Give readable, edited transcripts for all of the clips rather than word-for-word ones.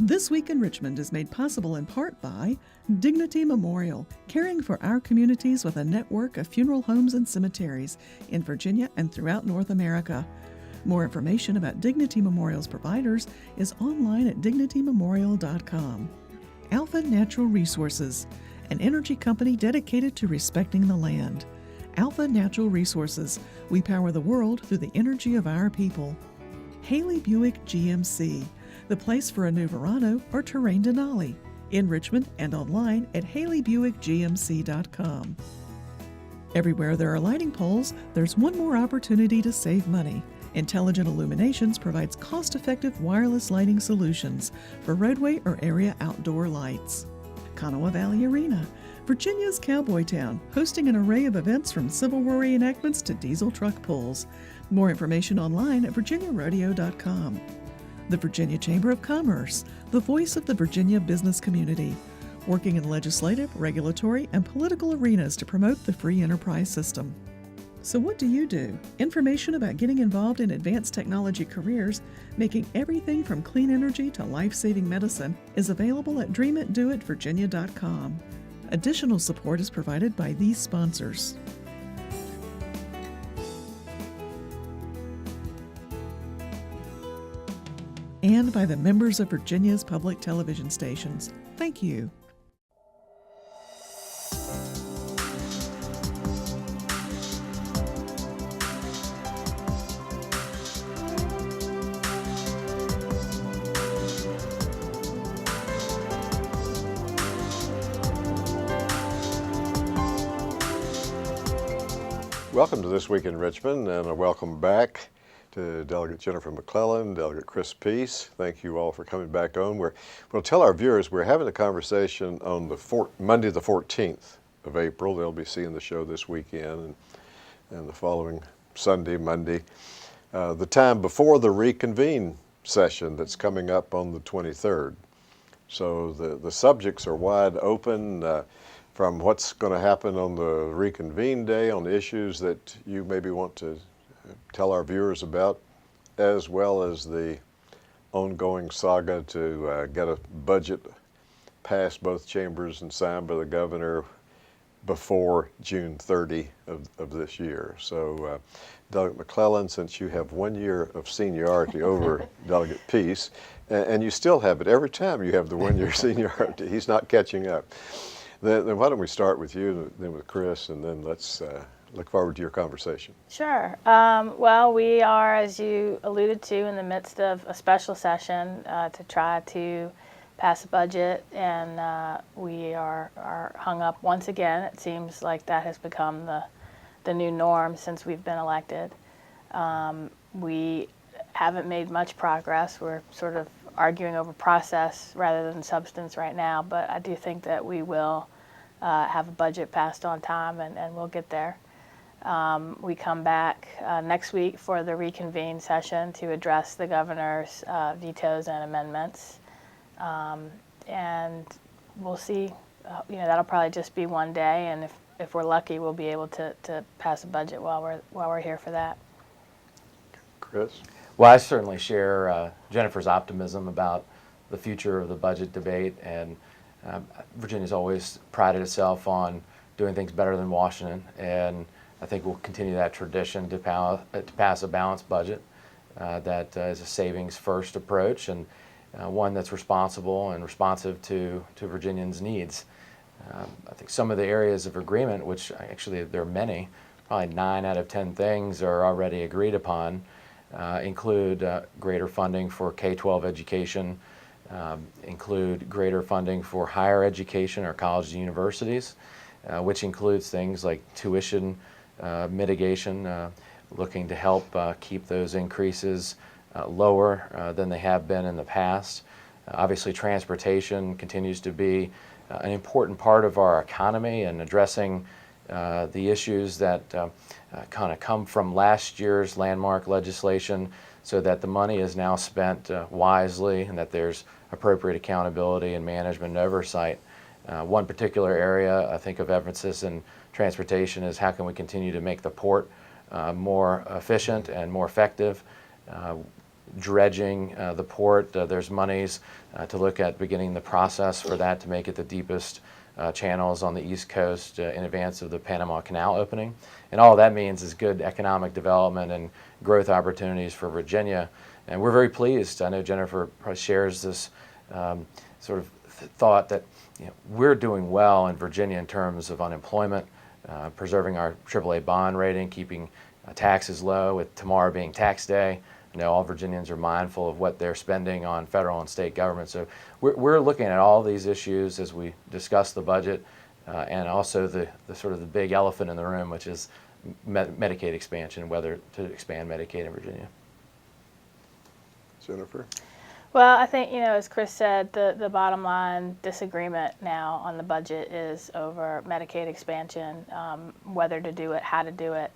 This Week in Richmond is made possible in part by Dignity Memorial, caring for our communities with a network of funeral homes and cemeteries in Virginia and throughout North America. More information about Dignity Memorial's providers is online at dignitymemorial.com. Alpha Natural Resources, an energy company dedicated to respecting the land. Alpha Natural Resources, we power the world through the energy of our people. Haley Buick GMC, the place for a new Verano or Terrain Denali, in Richmond and online at haleybuickgmc.com. Everywhere there are lighting poles, there's one more opportunity to save money. Intelligent Illuminations provides cost-effective wireless lighting solutions for roadway or area outdoor lights. Kanawha Valley Arena, Virginia's cowboy town, hosting an array of events from Civil War reenactments to diesel truck pulls. More information online at virginiarodeo.com. The Virginia Chamber of Commerce, the voice of the Virginia business community, working in legislative, regulatory, and political arenas to promote the free enterprise system. So what do you do? Information about getting involved in advanced technology careers, making everything from clean energy to life-saving medicine, is available at dreamitdoitvirginia.com. Additional support is provided by these sponsors. And by the members of Virginia's public television stations. Thank you. Welcome to This Week in Richmond, and a welcome back to Delegate Jennifer McClellan, Delegate Chris Peace. Thank you all for coming back on. We'll tell our viewers we're having a conversation on Monday the 14th of April. They'll be seeing the show this weekend and the following Sunday, Monday, the time before the reconvene session that's coming up on the 23rd. So the subjects are wide open, from what's going to happen on the reconvene day on the issues that you maybe want to tell our viewers about, as well as the ongoing saga to get a budget passed both chambers and signed by the governor before June 30 of this year. So Delegate McClellan, since you have 1 year of seniority over Delegate Peace, and you still have it every time you have the 1 year seniority, he's not catching up. Then why don't we start with you, then with Chris, and then let's look forward to your conversation. Sure. Well, we are, as you alluded to, in the midst of a special session to try to pass a budget, and we are hung up once again. It seems like that has become the new norm since we've been elected. We haven't made much progress. We're sort of arguing over process rather than substance right now, but I do think that we will have a budget passed on time, and we'll get there. We come back next week for the reconvene session to address the governor's vetoes and amendments, and we'll see. That'll probably just be one day, and if we're lucky, we'll be able to pass a budget while we're here for that. Chris? Well, I certainly share Jennifer's optimism about the future of the budget debate, and Virginia's always prided itself on doing things better than Washington, and I think we'll continue that tradition to pass a balanced budget that is a savings first approach, and one that's responsible and responsive to Virginians' needs. I think some of the areas of agreement, which actually there are many, probably 9 out of 10 things are already agreed upon, include greater funding for K-12 education, include greater funding for higher education or colleges and universities, which includes things like tuition mitigation, looking to help keep those increases lower than they have been in the past. Obviously, transportation continues to be an important part of our economy, and addressing the issues that kind of come from last year's landmark legislation, so that the money is now spent wisely and that there's appropriate accountability and management and oversight. One particular area I think of emphasis in transportation is how can we continue to make the port more efficient and more effective. dredging the port. There's monies to look at beginning the process for that to make it the deepest channels on the East Coast in advance of the Panama Canal opening. And all that means is good economic development and growth opportunities for Virginia. And we're very pleased. I know Jennifer shares this sort of thought that we're doing well in Virginia in terms of unemployment, preserving our AAA bond rating, keeping taxes low, with tomorrow being tax day. I know all Virginians are mindful of what they're spending on federal and state government. So we're looking at all these issues as we discuss the budget, and also the sort of the big elephant in the room, which is Medicaid expansion, whether to expand Medicaid in Virginia. Jennifer? Well, I think, as Chris said, the bottom line disagreement now on the budget is over Medicaid expansion, whether to do it, how to do it.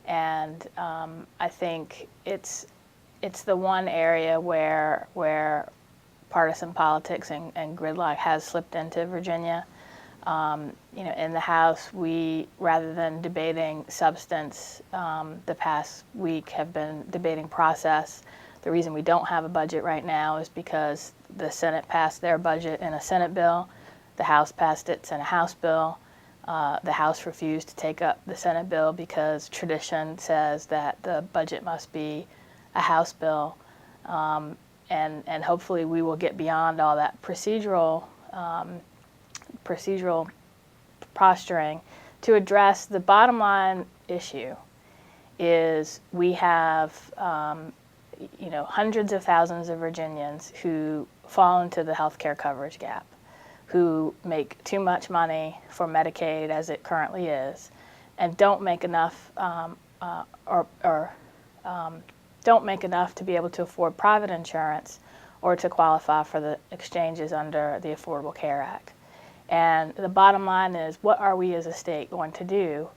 And I think it's the one area where partisan politics and gridlock has slipped into Virginia. In the House, we, rather than debating substance, the past week have been debating process. The reason we don't have a budget right now is because the Senate passed their budget in a Senate bill, the House passed its in a House bill. The House refused to take up the Senate bill because tradition says that the budget must be a House bill. And hopefully we will get beyond all that procedural posturing to address the bottom line issue. Is we have hundreds of thousands of Virginians who fall into the health care coverage gap, who make too much money for Medicaid as it currently is, and don't make enough don't make enough to be able to afford private insurance or to qualify for the exchanges under the Affordable Care Act. And the bottom line is, what are we as a state going to do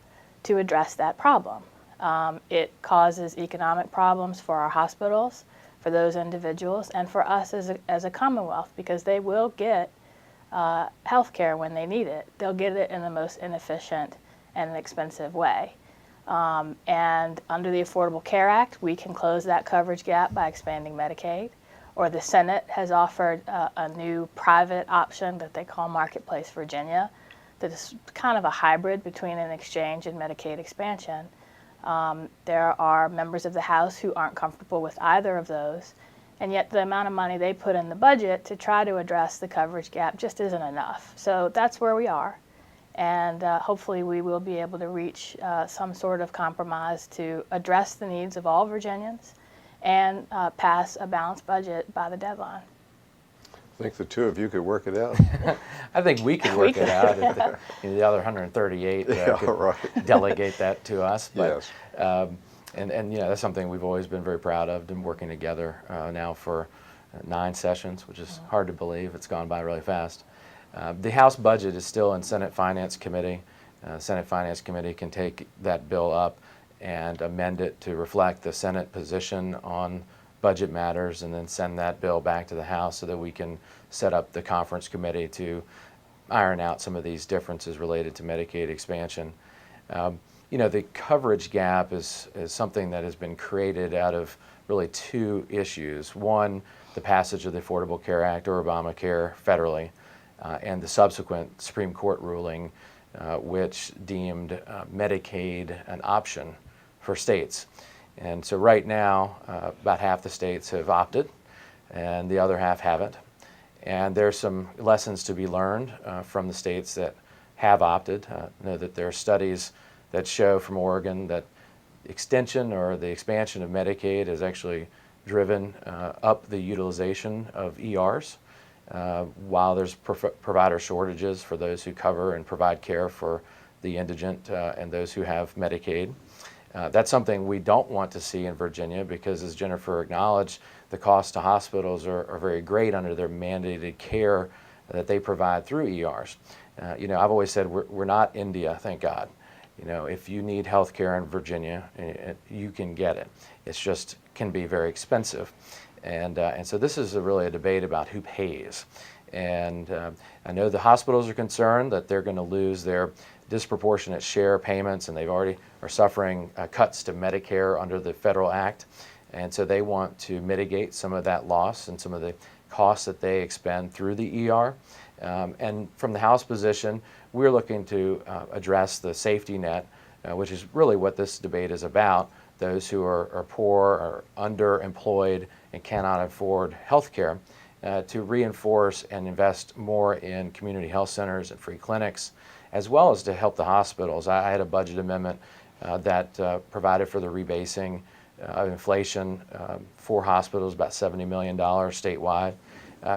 to address that problem? It causes economic problems for our hospitals, for those individuals, and for us as a Commonwealth, because they will get health care when they need it. They'll get it in the most inefficient and expensive way. And under the Affordable Care Act, we can close that coverage gap by expanding Medicaid. Or the Senate has offered a new private option that they call Marketplace Virginia, that is kind of a hybrid between an exchange and Medicaid expansion. There are members of the House who aren't comfortable with either of those, and yet the amount of money they put in the budget to try to address the coverage gap just isn't enough. So that's where we are, and hopefully we will be able to reach some sort of compromise to address the needs of all Virginians and pass a balanced budget by the deadline. I think the two of you could work it out. I think we could work it out. If the other 138 could right. delegate that to us. But, Yes. And that's something we've always been very proud of, and working together now for 9 sessions, which is hard to believe. It's gone by really fast. The House budget is still in Senate Finance Committee. Senate Finance Committee can take that bill up and amend it to reflect the Senate position on budget matters, and then send that bill back to the House so that we can set up the conference committee to iron out some of these differences related to Medicaid expansion. The coverage gap is something that has been created out of really 2 issues. One, the passage of the Affordable Care Act, or Obamacare, federally, and the subsequent Supreme Court ruling which deemed Medicaid an option for states. And so right now, about half the states have opted, and the other half haven't. And there's some lessons to be learned from the states that have opted. Know that there are studies that show from Oregon that extension or the expansion of Medicaid has actually driven up the utilization of ERs, while there's provider shortages for those who cover and provide care for the indigent and those who have Medicaid. That's something we don't want to see in Virginia, because, as Jennifer acknowledged, the costs to hospitals are very great under their mandated care that they provide through ERs. I've always said we're not India, thank God. If you need health care in Virginia, you can get it. It's just can be very expensive. And so this is really a debate about who pays. And I know the hospitals are concerned that they're going to lose their disproportionate share payments, and they've already are suffering cuts to Medicare under the federal act. And so they want to mitigate some of that loss and some of the costs that they expend through the ER. And from the House position, we're looking to address the safety net, which is really what this debate is about. Those who are poor, are underemployed, and cannot afford health care, to reinforce and invest more in community health centers and free clinics, as well as to help the hospitals. I had a budget amendment that provided for the rebasing of inflation for hospitals, about $70 million statewide.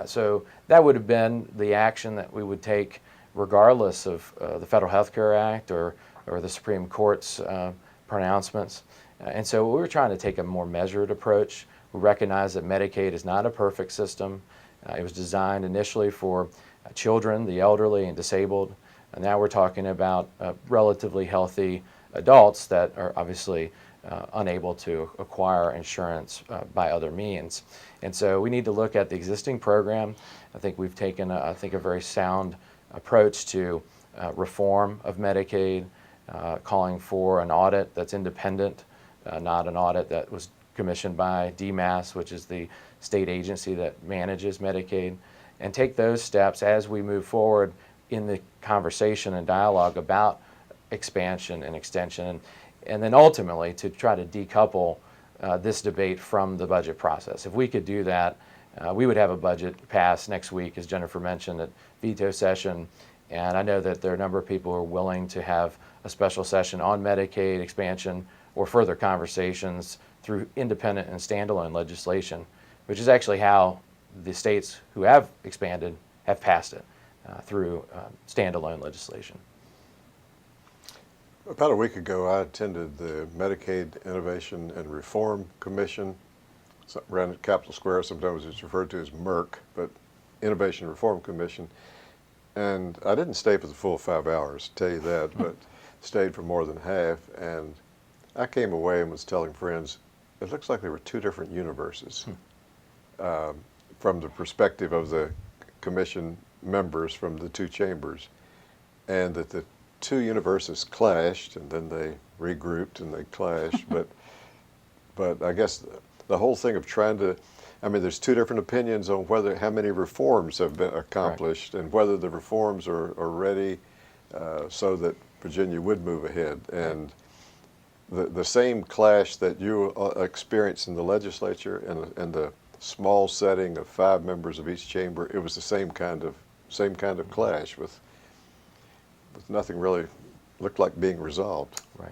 So that would have been the action that we would take regardless of the Federal Health Care Act or the Supreme Court's pronouncements. And so we were trying to take a more measured approach. We recognize that Medicaid is not a perfect system. It was designed initially for children, the elderly, and disabled. And now we're talking about relatively healthy adults that are obviously unable to acquire insurance by other means. And so we need to look at the existing program. I think we've taken, a very sound approach to reform of Medicaid, calling for an audit that's independent, not an audit that was commissioned by DMAS, which is the state agency that manages Medicaid, and take those steps as we move forward in the conversation and dialogue about expansion and extension, and then ultimately to try to decouple this debate from the budget process. If we could do that, we would have a budget pass next week, as Jennifer mentioned, at veto session, and I know that there are a number of people who are willing to have a special session on Medicaid expansion or further conversations through independent and standalone legislation, which is actually how the states who have expanded have passed it through standalone legislation. About a week ago, I attended the Medicaid Innovation and Reform Commission, ran at Capitol Square. Sometimes it's referred to as MERC, but Innovation and Reform Commission. And I didn't stay for the full 5 hours, to tell you that, but stayed for more than half. And I came away and was telling friends, it looks like there were two different universes from the perspective of the commission members from the two chambers, and that the two universes clashed, and then they regrouped and they clashed. but I guess the whole thing of trying to, I mean, there's two different opinions on how many reforms have been accomplished, right, and whether the reforms are ready so that Virginia would move ahead. And the same clash that you experienced in the legislature and the small setting of 5 members of each chamber, it was the same kind of clash with nothing really looked like being resolved. Right.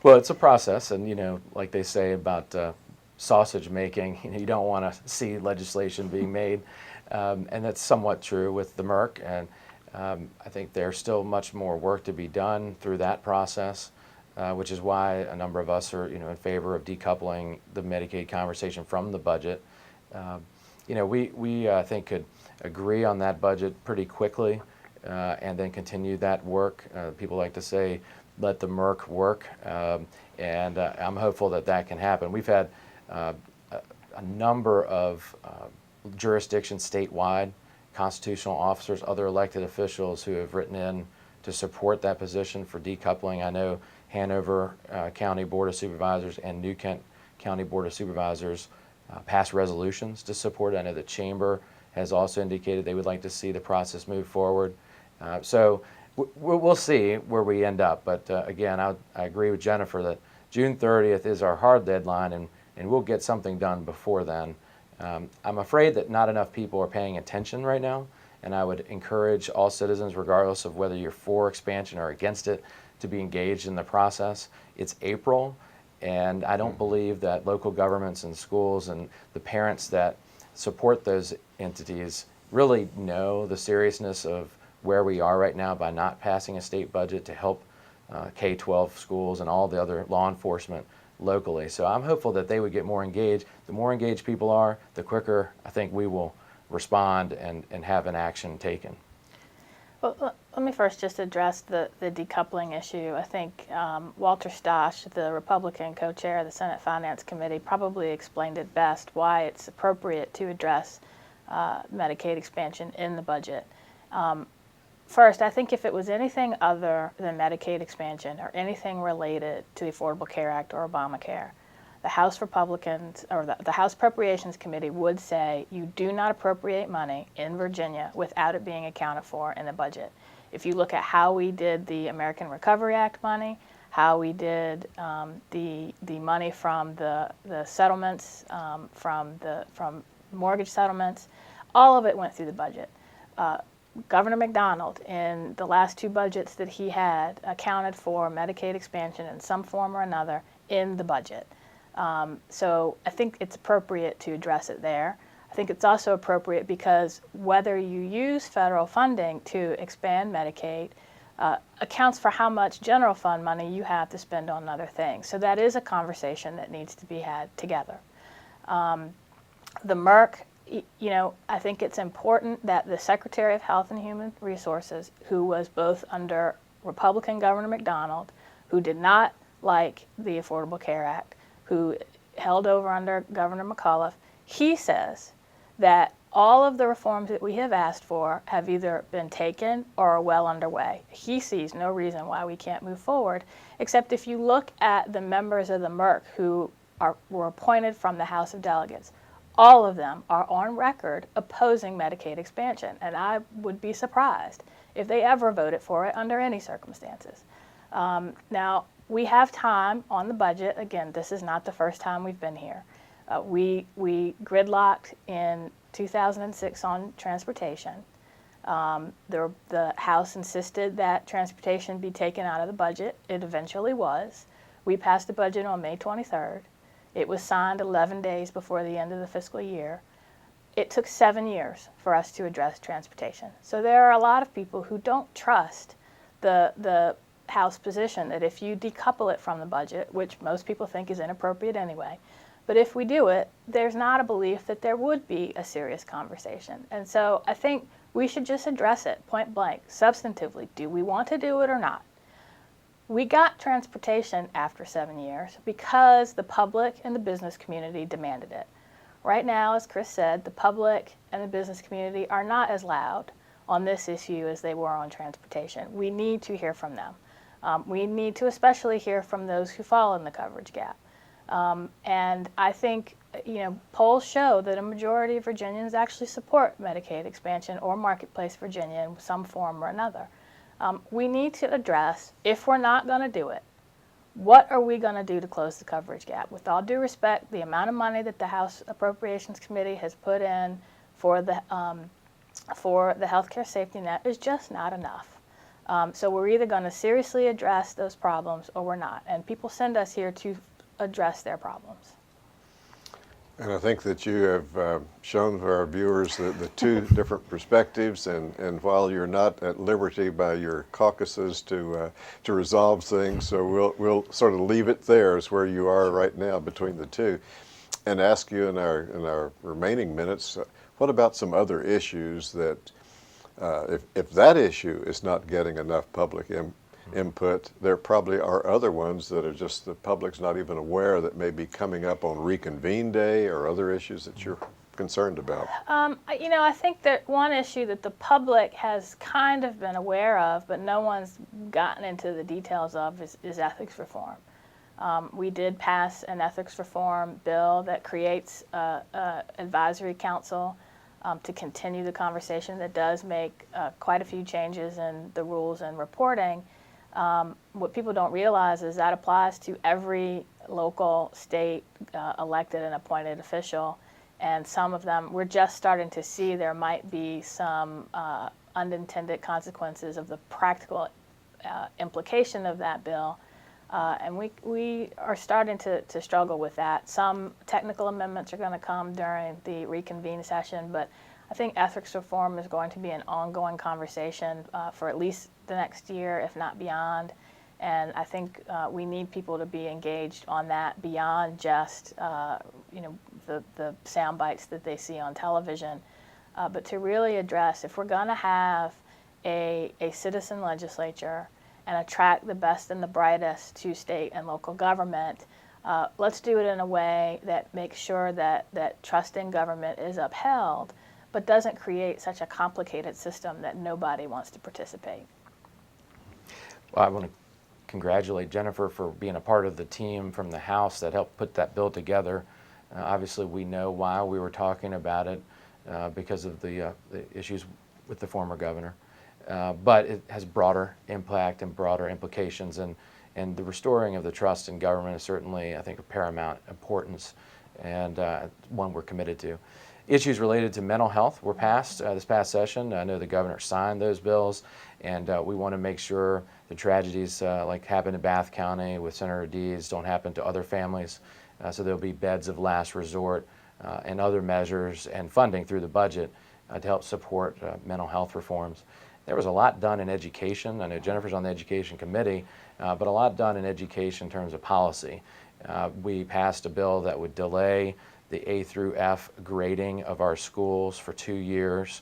Well, it's a process, and like they say about sausage making, you don't want to see legislation being made, and that's somewhat true with the MERC. And I think there's still much more work to be done through that process, which is why a number of us are in favor of decoupling the Medicaid conversation from the budget. We I think could agree on that budget pretty quickly, and then continue that work. People like to say, let the MERC work, and I'm hopeful that that can happen. We've had a number of jurisdictions statewide, constitutional officers, other elected officials who have written in to support that position for decoupling. I know Hanover County Board of Supervisors and New Kent County Board of Supervisors passed resolutions to support it. I know the Chamber has also indicated they would like to see the process move forward. So we'll see where we end up. But again, I agree with Jennifer that June 30th is our hard deadline, and we'll get something done before then. I'm afraid that not enough people are paying attention right now, and I would encourage all citizens, regardless of whether you're for expansion or against it, to be engaged in the process. It's April, and I don't believe that local governments and schools and the parents that support those entities really know the seriousness of where we are right now by not passing a state budget to help K-12 schools and all the other law enforcement locally. So I'm hopeful that they would get more engaged. The more engaged people are, the quicker I think we will respond and have an action taken. Well, let me first just address the decoupling issue. I think Walter Stosh, the Republican co-chair of the Senate Finance Committee, probably explained it best why it's appropriate to address Medicaid expansion in the budget. First, I think if it was anything other than Medicaid expansion or anything related to the Affordable Care Act or Obamacare, the House Republicans, or the House Appropriations Committee would say you do not appropriate money in Virginia without it being accounted for in the budget. If you look at how we did the American Recovery Act money, how we did the money from the settlements, from mortgage settlements, all of it went through the budget. Governor McDonald, in the last 2 budgets that he had, accounted for Medicaid expansion in some form or another in the budget. So I think it's appropriate to address it there. I think it's also appropriate because whether you use federal funding to expand Medicaid accounts for how much general fund money you have to spend on other things. So that is a conversation that needs to be had together. The MERC, I think it's important that the Secretary of Health and Human Resources, who was both under Republican Governor McDonald, who did not like the Affordable Care Act, who held over under Governor McCullough, he says that all of the reforms that we have asked for have either been taken or are well underway. He sees no reason why we can't move forward, except if you look at the members of the MERC who were appointed from the House of Delegates, all of them are on record opposing Medicaid expansion, and I would be surprised if they ever voted for it under any circumstances. Now, we have time on the budget. Again, this is not the first time we've been here. We gridlocked in 2006 on transportation. The House insisted that transportation be taken out of the budget. It eventually was. We passed the budget on May 23rd. It was signed 11 days before the end of the fiscal year. It took 7 years for us to address transportation. So there are a lot of people who don't trust the House position that if you decouple it from the budget, which most people think is inappropriate anyway, but if we do it, there's not a belief that there would be a serious conversation. And so I think we should just address it point blank, substantively. Do we want to do it or not? We got transportation after 7 years because the public and the business community demanded it. Right now, as Chris said, the public and the business community are not as loud on this issue as they were on transportation. We need to hear from them. We need to especially hear from those who fall in the coverage gap. And I think, polls show that a majority of Virginians actually support Medicaid expansion or Marketplace Virginia in some form or another. We need to address, if we're not going to do it, what are we going to do to close the coverage gap? With all due respect, the amount of money that the House Appropriations Committee has put in for the healthcare safety net is just not enough. So we're either going to seriously address those problems or we're not. And people send us here to address their problems. And I think that you have shown for our viewers the 2 different perspectives, and while you're not at liberty by your caucuses to resolve things, so we'll sort of leave it there as where you are right now between the 2, and ask you in our remaining minutes, what about some other issues that if that issue is not getting enough public input, there probably are other ones that are just the public's not even aware that may be coming up on Reconvene Day or other issues that you're concerned about? I think that one issue that the public has kind of been aware of, but no one's gotten into the details of, is ethics reform. We did pass an ethics reform bill that creates an advisory council to continue the conversation that does make quite a few changes in the rules and reporting. What people don't realize is that applies to every local, state elected and appointed official, and some of them, we're just starting to see there might be some unintended consequences of the practical implication of that bill, and we are starting to struggle with that. Some technical amendments are going to come during the reconvene session, but I think ethics reform is going to be an ongoing conversation for at least the next year, if not beyond. And I think we need people to be engaged on that beyond just the sound bites that they see on television, but to really address, if we're going to have a citizen legislature and attract the best and the brightest to state and local government, let's do it in a way that makes sure that trust in government is upheld, but doesn't create such a complicated system that nobody wants to participate. Well, I want to congratulate Jennifer for being a part of the team from the House that helped put that bill together. Obviously, we know why we were talking about it because of the issues with the former governor. But it has broader impact and broader implications, and the restoring of the trust in government is certainly, I think, of paramount importance, and one we're committed to. Issues related to mental health were passed this past session. I know the governor signed those bills, and we want to make sure the tragedies like happened in Bath County with Senator Deeds don't happen to other families. So there'll be beds of last resort and other measures and funding through the budget to help support mental health reforms. There was a lot done in education. I know Jennifer's on the Education Committee, but a lot done in education in terms of policy. We passed a bill that would delay the A through F grading of our schools for 2 years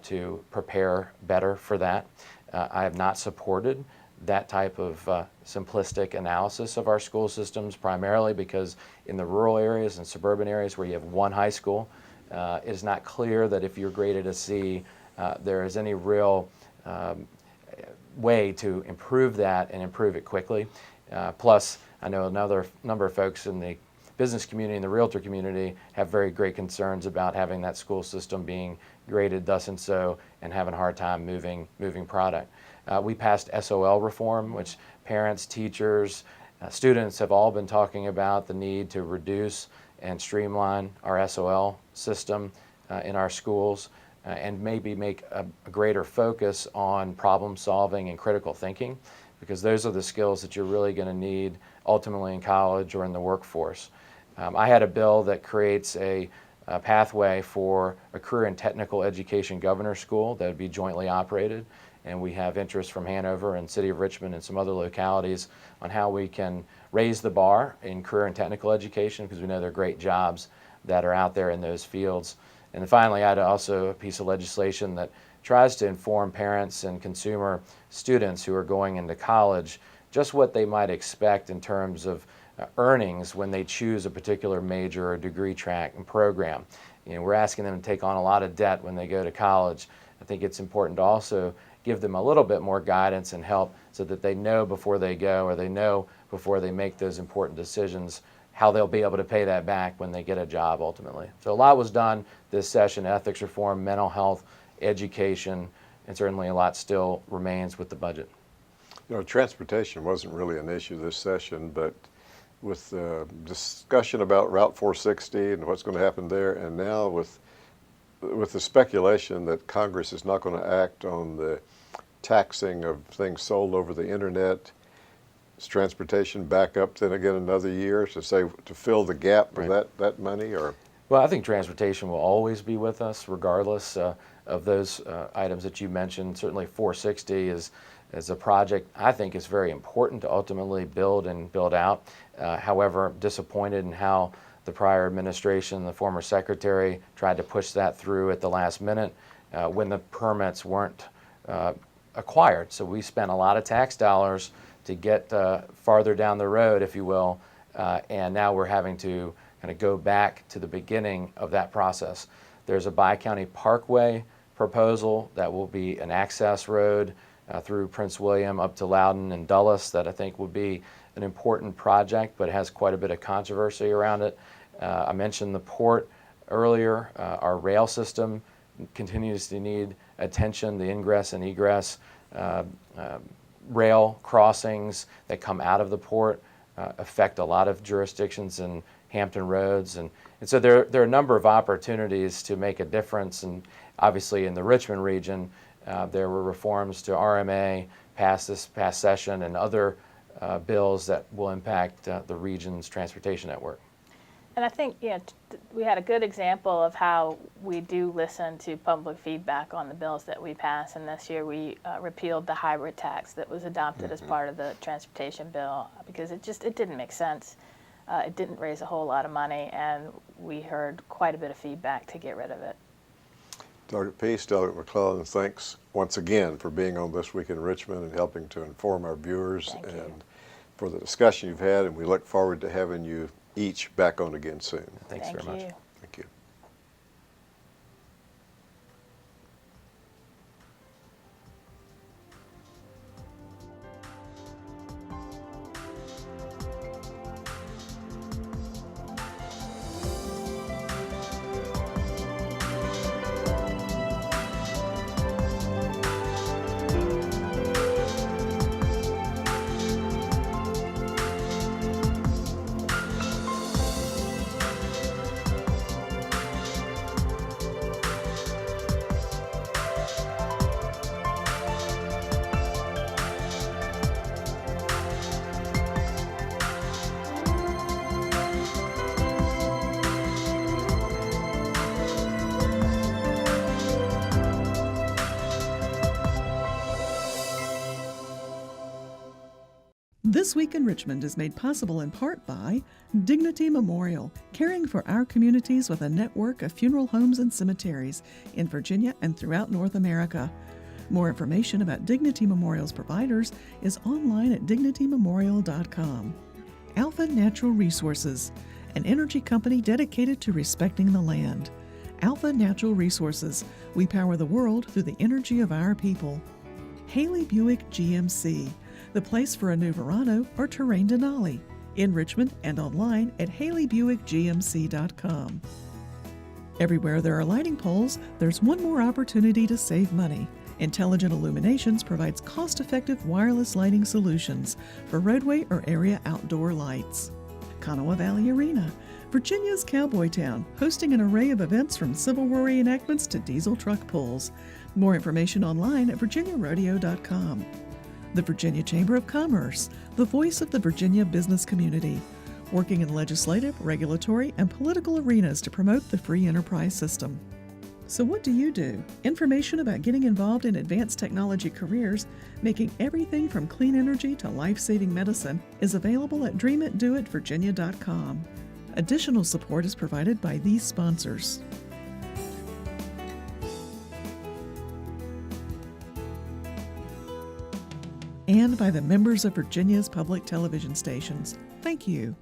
to prepare better for that. I have not supported that type of simplistic analysis of our school systems, primarily because in the rural areas and suburban areas where you have one high school, it is not clear that if you're graded a C, there is any real way to improve that and improve it quickly. Plus, I know another number of folks in the business community and the realtor community have very great concerns about having that school system being graded thus and so and having a hard time moving product. We passed SOL reform, which parents, teachers, students have all been talking about the need to reduce and streamline our SOL system in our schools and maybe make a greater focus on problem solving and critical thinking, because those are the skills that you're really going to need ultimately in college or in the workforce. I had a bill that creates a pathway for a career and technical education governor school that would be jointly operated, and we have interest from Hanover and City of Richmond and some other localities on how we can raise the bar in career and technical education, because we know there are great jobs that are out there in those fields. And then finally, I had also a piece of legislation that tries to inform parents and consumer students who are going into college just what they might expect in terms of earnings when they choose a particular major or degree track and program. You know, we're asking them to take on a lot of debt when they go to college. I think it's important to also give them a little bit more guidance and help so that they know before they go, or they know before they make those important decisions, how they'll be able to pay that back when they get a job ultimately. So a lot was done this session: ethics reform, mental health, education, and certainly a lot still remains with the budget. You know, transportation wasn't really an issue this session, but with the discussion about Route 460 and what's going to happen there, and now with the speculation that Congress is not going to act on the taxing of things sold over the internet, is transportation back up then again another year to fill the gap for that money? Or well, I think transportation will always be with us regardless of those items that you mentioned. Certainly 460 is a project I think is very important to ultimately build out. However, disappointed in how the prior administration, the former secretary, tried to push that through at the last minute when the permits weren't acquired. So we spent a lot of tax dollars to get farther down the road, if you will, and now we're having to kind of go back to the beginning of that process. There's a Bi-County Parkway proposal that will be an access road through Prince William up to Loudoun and Dulles that I think would be an important project, but it has quite a bit of controversy around it. I mentioned the port earlier. Our rail system continues to need attention. The ingress and egress rail crossings that come out of the port affect a lot of jurisdictions in Hampton Roads. And so there are a number of opportunities to make a difference. And obviously in the Richmond region, there were reforms to RMA passed this past session and other bills that will impact the region's transportation network. And I think we had a good example of how we do listen to public feedback on the bills that we pass. And this year we repealed the hybrid tax that was adopted as part of the transportation bill, because it didn't make sense. It didn't raise a whole lot of money, and we heard quite a bit of feedback to get rid of it. Delegate Peace, Delegate McClellan, thanks once again for being on This Week in Richmond and helping to inform our viewers and for the discussion you've had, and we look forward to having you each back on again soon. Thanks very much. Thank you. This Week in Richmond is made possible in part by Dignity Memorial, caring for our communities with a network of funeral homes and cemeteries in Virginia and throughout North America. More information about Dignity Memorial's providers is online at dignitymemorial.com. Alpha Natural Resources, an energy company dedicated to respecting the land. Alpha Natural Resources, we power the world through the energy of our people. Haley Buick GMC, the place for a new Verano or Terrain Denali, in Richmond and online at haleybuickgmc.com. Everywhere there are lighting poles, there's one more opportunity to save money. Intelligent Illuminations provides cost-effective wireless lighting solutions for roadway or area outdoor lights. Kanawha Valley Arena, Virginia's cowboy town, hosting an array of events from Civil War reenactments to diesel truck pulls. More information online at virginiarodeo.com. The Virginia Chamber of Commerce, the voice of the Virginia business community, working in legislative, regulatory, and political arenas to promote the free enterprise system. So what do you do? Information about getting involved in advanced technology careers, making everything from clean energy to life-saving medicine, is available at dreamitdoitvirginia.com. Additional support is provided by these sponsors. And by the members of Virginia's public television stations. Thank you.